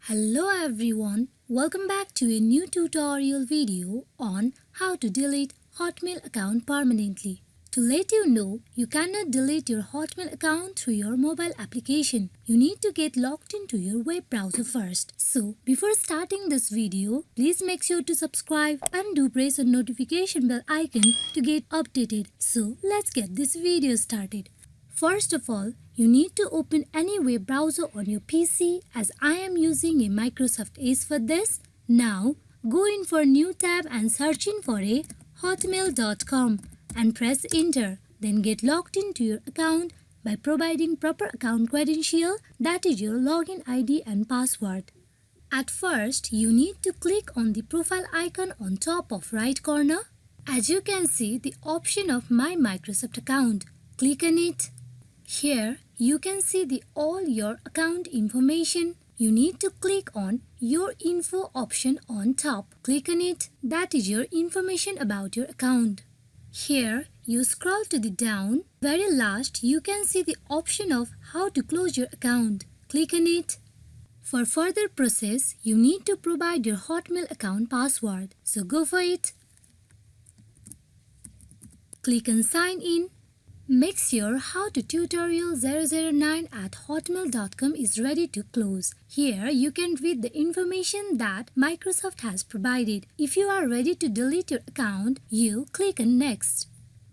Hello everyone, welcome back to a new tutorial video on how to delete Hotmail account permanently. To let you know, you cannot delete your Hotmail account through your mobile application. You need to get logged into your web browser first. So, before starting this video, please make sure to subscribe and do press the notification bell icon to get updated. So, let's get this video started. First of all, you need to open any web browser on your PC as I am using a Microsoft Edge for this. Now, go in for new tab and search in for a hotmail.com and press enter. Then get logged into your account by providing proper account credential, that is your login ID and password. At first, you need to click on the profile icon on top of right corner. As you can see, the option of My Microsoft account. Click on it. Here, you can see all your account information. You need to click on Your Info option on top. Click on it. That is your information about your account. Here, you scroll to the down. Very last, you can see the option of how to close your account. Click on it. For further process, you need to provide your Hotmail account password. So go for it. Click on Sign In. Make sure How to Tutorial 009 at hotmail.com is ready to close. Here you can read the information that Microsoft has provided. If you are ready to delete your account, you click on Next.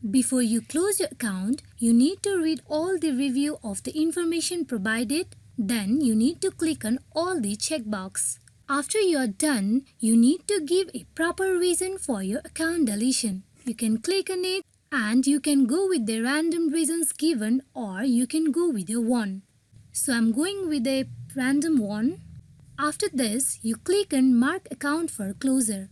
Before you close your account, you need to read all the review of the information provided. Then you need to click on all the checkbox. After you are done, you need to give a proper reason for your account deletion. You can click on it. And you can go with the random reasons given or you can go with your one. So I'm going with a random one. After this, you click on Mark Account for Closure.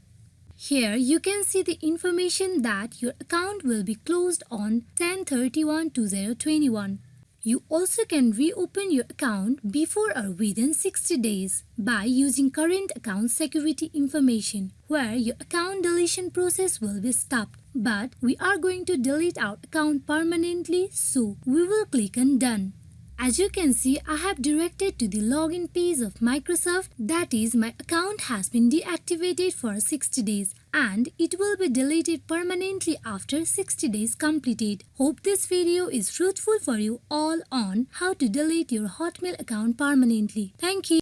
Here you can see the information that your account will be closed on 10/31/2021. You also can reopen your account before or within 60 days by using current account security information, where your account deletion process will be stopped. But we are going to delete our account permanently, so we will click on Done. As you can see, I have directed to the login page of Microsoft. That is, my account has been deactivated for 60 days and it will be deleted permanently after 60 days completed. Hope this video is fruitful for you all on how to delete your Hotmail account permanently. Thank you.